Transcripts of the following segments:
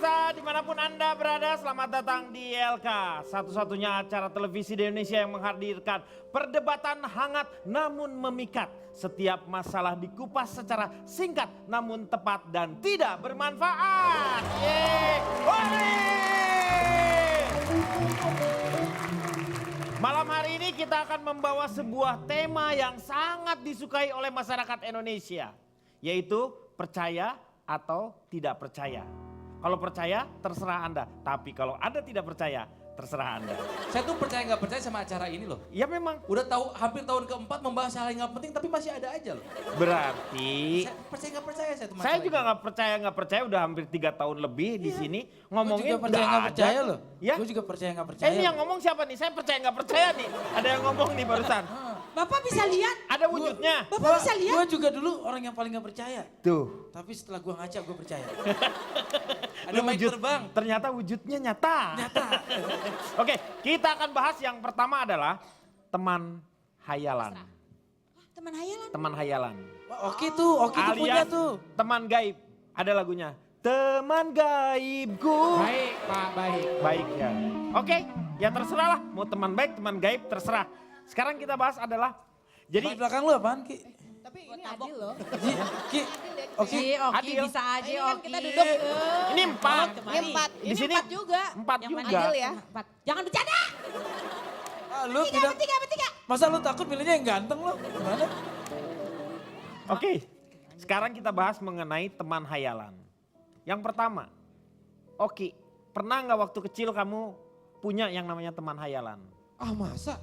pemirsa, dimanapun Anda berada, selamat datang di LK. Satu-satunya acara televisi di Indonesia yang menghadirkan perdebatan hangat namun memikat. Setiap masalah dikupas secara singkat namun tepat dan tidak bermanfaat. Malam hari ini kita akan membawa sebuah tema yang sangat disukai oleh masyarakat Indonesia. Yaitu percaya atau tidak percaya. Kalau percaya terserah Anda, tapi kalau Anda tidak percaya terserah Anda. Saya tuh percaya nggak percaya sama acara ini loh. Ya memang. Udah tahu hampir tahun keempat membahas hal yang nggak penting tapi masih ada aja loh. Berarti Saya percaya nggak percaya saya tuh saya masalah juga ini. nggak percaya udah hampir 3 tahun lebih di sini Gue ngomongin juga percaya nggak nggak percaya ada. loh. Ya. Gue juga percaya nggak percaya. Ini yang ngomong siapa nih? Saya percaya nggak percaya nih. Ada yang ngomong nih barusan. Bapak bisa lihat? Ada wujudnya. Bapak bisa lihat? Gue juga dulu orang yang paling nggak percaya. Tuh. Tapi setelah gue ngaca gue percaya. Lu Ada mic wujud, terbang. ternyata wujudnya nyata. Oke, kita akan bahas yang pertama adalah teman hayalan. Teman hayalan. Teman hayalan. Wah, Oki tuh punya Alias tuh. teman gaib. Ada lagunya. Teman gaibku. Baik Pak, baik. Baik ya. Oke, ya terserah lah. Mau teman baik, teman gaib terserah. Sekarang kita bahas adalah. Di Jadi belakang lu apaan Ki? Tapi ini adil loh. Ki, Oki. Oki Adil. bisa aja Ini kan Oki. kita duduk. ini 4. Ini 4. Di Ini sini 4 juga. 4 Yang juga. adil ya. Jangan bercanda. Ah, lu tidak. Bertiga. Masa lu takut pilihnya yang ganteng lu? Gimana? Oke, sekarang kita bahas mengenai teman hayalan. Yang pertama, Oki, pernah nggak waktu kecil kamu punya yang namanya teman hayalan? Ah masa?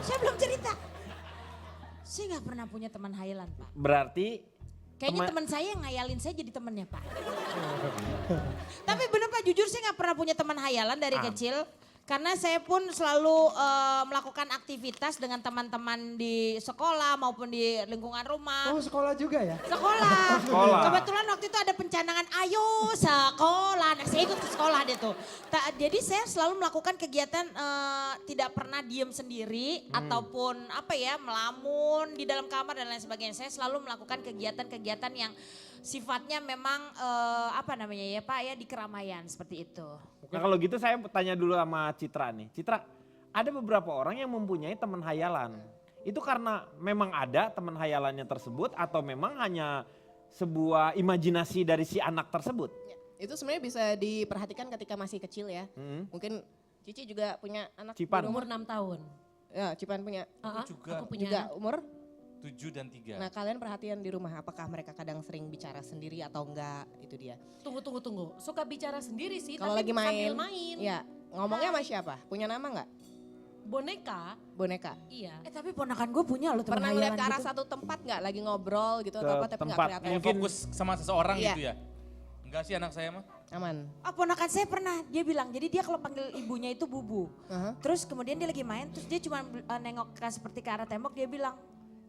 Saya belum cerita. Saya nggak pernah punya teman hayalan Pak. Berarti Kayaknya teman saya yang ngayalin saya jadi temannya Pak. Tapi bener Pak, jujur saya nggak pernah punya teman hayalan dari kecil. Karena saya pun selalu melakukan aktivitas dengan teman-teman di sekolah maupun di lingkungan rumah. Oh sekolah juga ya? Sekolah. Sekolah. Kebetulan waktu itu ada pencanangan ayo sekolah. Nah saya ikut ke sekolah deh tuh. Jadi saya selalu melakukan kegiatan tidak pernah diem sendiri. Ataupun apa ya melamun di dalam kamar dan lain sebagainya. Saya selalu melakukan kegiatan-kegiatan yang sifatnya memang apa namanya ya Pak ya di keramaian seperti itu. Nah kalau gitu saya tanya dulu sama Citra nih. Citra, ada beberapa orang yang mempunyai teman hayalan. Itu karena memang ada teman hayalannya tersebut atau memang hanya sebuah imajinasi dari si anak tersebut? Ya, itu sebenarnya bisa diperhatikan ketika masih kecil ya. Mungkin Cici juga punya anak Cipan. berumur. 6 tahun. Ya, Cipan punya. Aku punya Juga anak. umur. 7 dan 3. Nah kalian perhatian di rumah apakah mereka kadang sering bicara sendiri atau enggak, itu dia. Tunggu. Suka bicara sendiri sih, Kalau lagi tapi main. sambil main. Ya, ngomongnya sama siapa? Punya nama enggak? Boneka, Boneka. iya. Tapi ponakan gue punya loh teman Pernah hayalan ngeliat ke arah gitu. satu tempat enggak? Lagi ngobrol gitu Ke atau apa tapi enggak tempat. kelihatan. Kayak Mungkin- fokus sama seseorang Iya. gitu ya? Enggak sih anak saya mah. Aman. Ponakan saya pernah, dia bilang, jadi dia kalau panggil ibunya itu bubu. Aha. Terus kemudian dia lagi main, terus dia cuma nengok seperti ke arah tembok, dia bilang,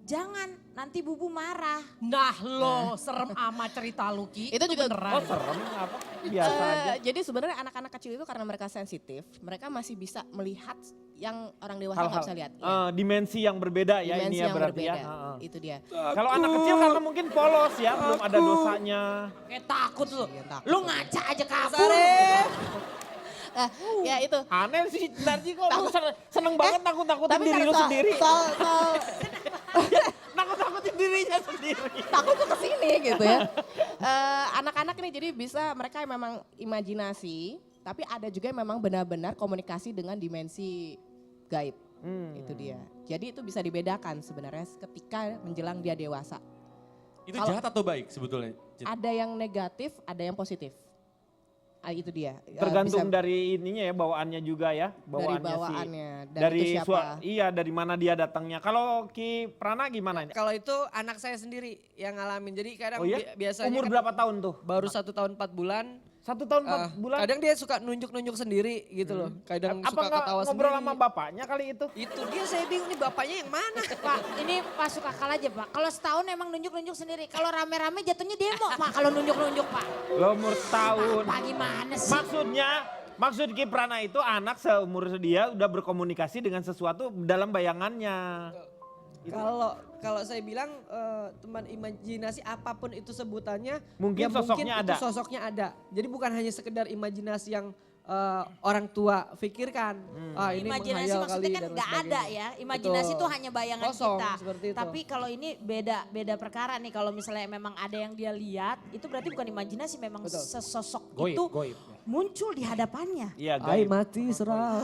jangan nanti bubu marah. Nah lo serem amat cerita lu Ki. Itu juga beneran. Oh serem apa? Biasa aja. Jadi sebenarnya anak-anak kecil itu karena mereka sensitif, mereka masih bisa melihat yang orang dewasa nggak Hal-hal bisa lihat. dimensi yang berbeda ya Dimensi ini ya yang berarti berbeda. ya. Heeh. Itu dia. Kalau anak kecil karena mungkin polos ya, belum ada dosanya. Kayak takut lu. Iya, takut. Lu ngaca aja kabur. Nah, ya itu. Aneh sih, Narji kok lu seneng banget nakut-nakutin diri lu soal- sendiri. soal Nakut-nakutin dirinya sendiri. takut tuh kesini gitu ya. Anak-anak ini jadi bisa mereka memang imajinasi, tapi ada juga yang memang benar-benar komunikasi dengan dimensi gaib. Itu dia. Jadi itu bisa dibedakan sebenarnya ketika menjelang dia dewasa. Itu Kalau- jahat atau baik sebetulnya? Cit? Ada yang negatif, ada yang positif. Itu dia. Tergantung Bisa dari ininya ya bawaannya juga ya, dari bawaannya, bawaannya. Dan dari itu siapa? iya dari mana dia datangnya. Kalau Ki Prana gimana? Kalau itu anak saya sendiri yang ngalamin. Jadi kadang Oh iya? biasanya Umur kan berapa tahun tuh? baru 1 tahun 4 bulan. 1 tahun 4 bulan? Kadang dia suka nunjuk-nunjuk sendiri gitu loh. Kadang Apa suka nggak ketawa ngobrol sendiri. sama bapaknya kali itu? Itu dia saya bingung nih bapaknya yang mana. Pak, ini Pak suka akal aja Pak. Kalau setahun emang nunjuk-nunjuk sendiri. Kalau rame-rame jatuhnya demo Pak. Kalau nunjuk-nunjuk Pak. Lo umur setahun. Pak gimana sih? Maksud Ki Prana itu anak seumur dia udah berkomunikasi dengan sesuatu dalam bayangannya. Kalau saya bilang teman imajinasi apapun itu sebutannya, Mungkin ya sosoknya itu ada. sosoknya ada. Jadi bukan hanya sekedar imajinasi yang orang tua pikirkan. Ini Imajinasi menghayal maksudnya kali kan dan nggak ada sebagainya. ya. Imajinasi Betul. itu hanya bayangan Kosong, kita. seperti itu. Tapi kalau ini beda perkara nih. Kalau misalnya memang ada yang dia lihat, itu berarti bukan imajinasi, memang Betul. sesosok Goib, itu goib. muncul di hadapannya. Iya, Ai gaib. mati serah.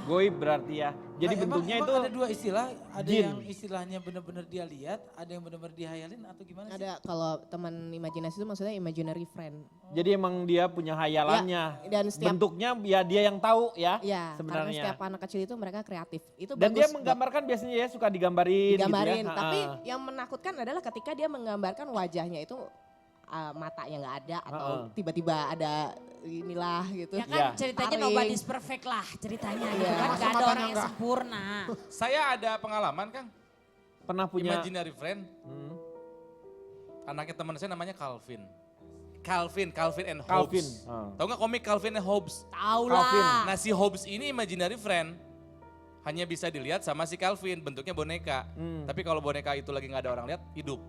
Goib berarti ya. Jadi bentuknya emang itu ada dua istilah, ada jin. yang istilahnya benar-benar dia lihat, ada yang benar-benar dihayalin atau gimana sih? Ada kalau teman imajinasi itu maksudnya imaginary friend. jadi emang dia punya hayalannya. Ya, dan setiap- bentuknya ya dia yang tahu ya Ya, karena sebenarnya. setiap anak kecil itu mereka kreatif. Itu Dan bagus dia buat menggambarkan biasanya ya suka digambarin, digambarin. gitu ya. Tapi Ha-ha. yang menakutkan adalah ketika dia menggambarkan wajahnya itu matanya nggak ada atau tiba-tiba ada inilah gitu. Ya kan Iya. ceritanya Taring. nobody's perfect lah ceritanya gitu Iya. kan. Masa Gak ada matanya orang yang enggak? sempurna. Saya ada pengalaman Kang, Pernah punya imaginary friend. Hmm. Anaknya teman saya namanya Calvin. Calvin and Calvin. Hobbes. Ah. Tahu nggak komik Calvin and Hobbes? Tahu Calvin. lah. Nah si Hobbes ini imaginary friend. Hanya bisa dilihat sama si Calvin, bentuknya boneka. Tapi kalau boneka itu lagi nggak ada orang lihat, hidup.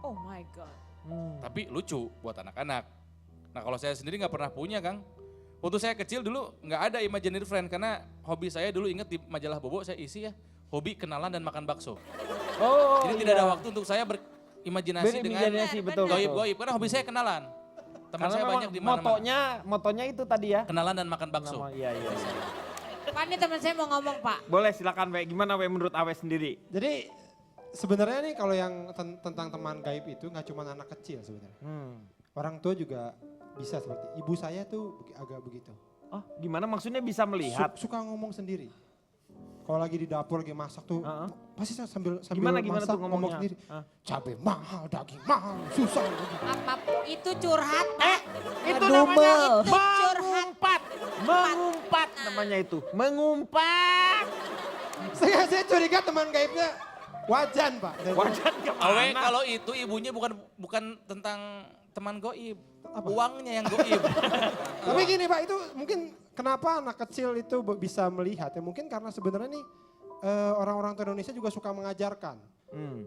Oh my God. Tapi lucu buat anak-anak. Nah kalau saya sendiri nggak pernah punya Kang. Waktu saya kecil dulu nggak ada imaginary friend karena hobi saya dulu inget di majalah Bobo saya isi ya. Hobi kenalan dan makan bakso. Oh, Jadi iya. tidak ada waktu untuk saya berimajinasi dengan Berimajinasi, betul. goib-goib. Karena hobi saya kenalan. Teman Karena saya memang banyak di mana-mana. motonya itu tadi ya. Kenalan dan makan bakso. Nama, iya, iya. Pak nih teman saya mau ngomong Pak. Boleh silakan Wek, gimana Wek menurut Awe sendiri? Jadi sebenarnya nih kalau yang tentang teman gaib itu nggak cuma anak kecil sebenarnya. Orang tua juga bisa seperti ibu saya tuh agak begitu. Oh, gimana maksudnya bisa melihat? Suka ngomong sendiri. Kalau lagi di dapur lagi masak tuh Heeh. pasti saya sambil Gimana masak tuh ngomong ngomongnya? sendiri. Hah? Cabai mahal, daging mahal, susah. Apa itu curhat Pak? Itu Ngedumel. namanya Itu curhat. mengumpat. Mengumpat namanya itu. Mengumpat. Saya curiga teman gaibnya wajan Pak. Wajan Awe kemana? kalau itu ibunya bukan tentang teman goib. Uangnya yang goib. Tapi gini Pak, itu mungkin kenapa anak kecil itu bisa melihat ya mungkin karena sebenarnya nih orang-orang tua Indonesia juga suka mengajarkan.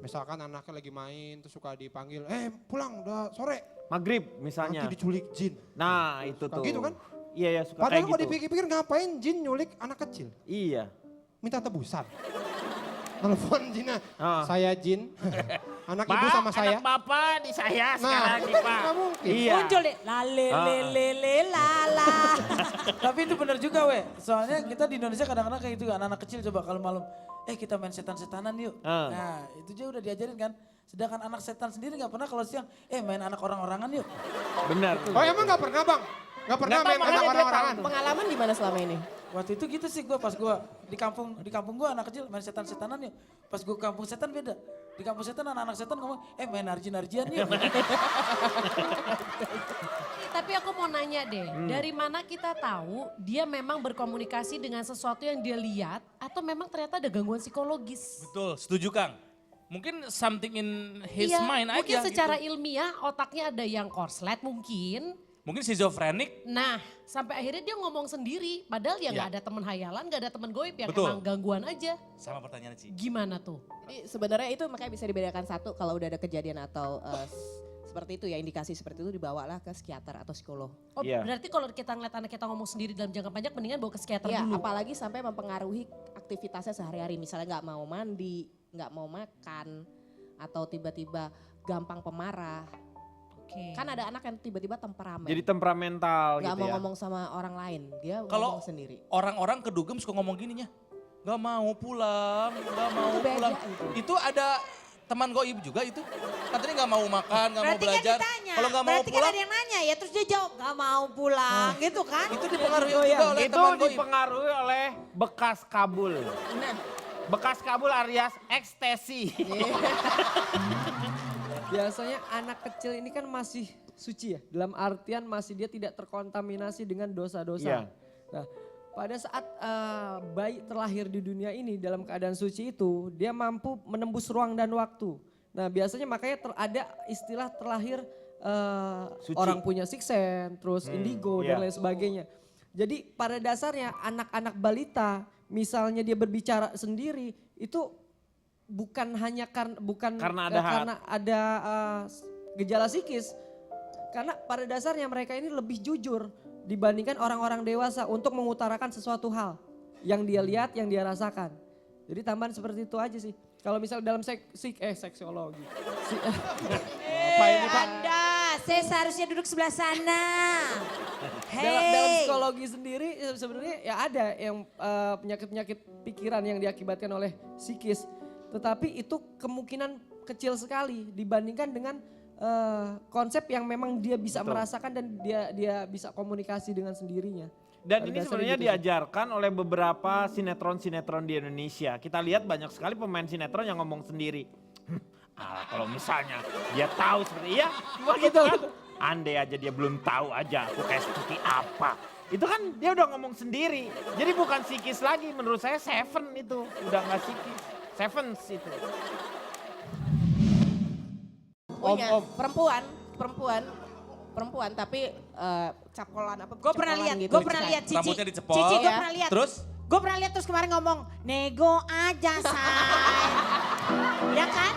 Misalkan anaknya lagi main terus suka dipanggil, pulang udah sore. Maghrib misalnya. Nanti diculik jin. Nah itu Suka tuh. gitu kan? Iya ya suka Padahal kayak kalau gitu. dipikir-pikir ngapain jin nyulik anak kecil? Iya. Minta tebusan. Telepon jinnya, Ah. saya jin, anak ibu sama saya. anak bapak di saya sekarang nih Pak. nggak mungkin. Iya. Muncul deh. Lalelelele lala. Tapi itu benar juga we, soalnya kita di Indonesia kadang-kadang kayak gitu kan, anak kecil coba kalau malam, kita main setan-setanan yuk. Ah. Nah itu aja udah diajarin kan, sedangkan anak setan sendiri gak pernah kalau siang, main anak orang-orangan yuk. Benar. Oh emang nggak pernah bang? Nggak pernah Nggak tahu, main makanya anak dia orang-orangan? Pengalaman di mana selama ini? Waktu itu gitu sih gue pas gue di kampung gue anak kecil main setan-setanan yuk. Pas gue kampung setan beda. Di kampung setan anak-anak setan ngomong, main arjin-arjian yuk. Tapi aku mau nanya deh, dari mana kita tahu dia memang berkomunikasi dengan sesuatu yang dia lihat atau memang ternyata ada gangguan psikologis? Betul, setuju Kang. Mungkin something in his Iya, mind mungkin aja secara gitu. ilmiah otaknya ada yang korslet mungkin. Mungkin schizophrenic. Nah, sampai akhirnya dia ngomong sendiri. Padahal ya nggak Iya. ada teman hayalan, nggak ada teman goib, yang Betul. emang gangguan aja. Sama pertanyaan sih. Gimana tuh? Jadi sebenarnya itu makanya bisa dibedakan satu kalau udah ada kejadian atau seperti itu ya indikasi seperti itu dibawalah ke psikiater atau psikolog. Oh, Iya. berarti kalau kita ngeliat anak kita ngomong sendiri dalam jangka panjang mendingan bawa ke psikiater Ya, dulu. apalagi sampai mempengaruhi aktivitasnya sehari-hari. Misalnya nggak mau mandi, nggak mau makan, atau tiba-tiba gampang pemarah. Oke. Kan ada anak yang tiba-tiba temperamen. Jadi temperamental nggak gitu mau ya. ngomong sama orang lain, dia Kalau ngomong sendiri. orang-orang kedugem suka ngomong gininya. Gak mau pulang, gak mau Itu beda pulang. itu. Itu ada teman goib juga itu. Katanya gak mau makan, gak mau Berarti kan belajar. ditanya. Kalau gak mau Berarti kan pulang, ada yang nanya ya terus dia jawab gak mau pulang gitu kan. itu dipengaruhi juga oleh Itu teman goib. dipengaruhi oleh bekas kabul. Bekas kabul alias ekstasi. Biasanya anak kecil ini kan masih suci ya. Dalam artian masih dia tidak terkontaminasi dengan dosa-dosa. Iya. Nah, pada saat bayi terlahir di dunia ini dalam keadaan suci itu, dia mampu menembus ruang dan waktu. Nah, biasanya makanya ada istilah terlahir Suci. orang punya siksen, terus indigo dan iya. lain sebagainya. Jadi pada dasarnya anak-anak balita, misalnya dia berbicara sendiri, itu bukan hanya Karena ada karena ada gejala psikis. Karena pada dasarnya mereka ini lebih jujur dibandingkan orang-orang dewasa untuk mengutarakan sesuatu hal yang dia lihat, yang dia rasakan. Jadi tambahan seperti itu aja sih. Kalau misal dalam seksiologi. Anda, saya seharusnya duduk sebelah sana. Dalam psikologi sendiri sebenarnya ya ada yang penyakit-penyakit pikiran yang diakibatkan oleh psikis. Tetapi itu kemungkinan kecil sekali dibandingkan dengan konsep yang memang dia bisa merasakan dan dia bisa komunikasi dengan sendirinya. Dan Pada ini dasarnya sebenarnya gitu sih. diajarkan oleh beberapa sinetron-sinetron di Indonesia. Kita lihat banyak sekali pemain sinetron yang ngomong sendiri. Kalau misalnya dia tahu seperti iya, begitu kan. Andai aja dia belum tahu aja aku kayak seperti apa. Itu kan dia udah ngomong sendiri. Jadi bukan psikis lagi, menurut saya Seven itu. Udah gak psikis, Sevens itu. Punya perempuan tapi capolan apa? Gue pernah cepolan lihat, gitu. gue pernah lihat Cici. Rambutnya dicepol. Cici gue Ya. pernah lihat. Terus? Gue pernah lihat terus kemarin ngomong, nego aja say. Ya kan?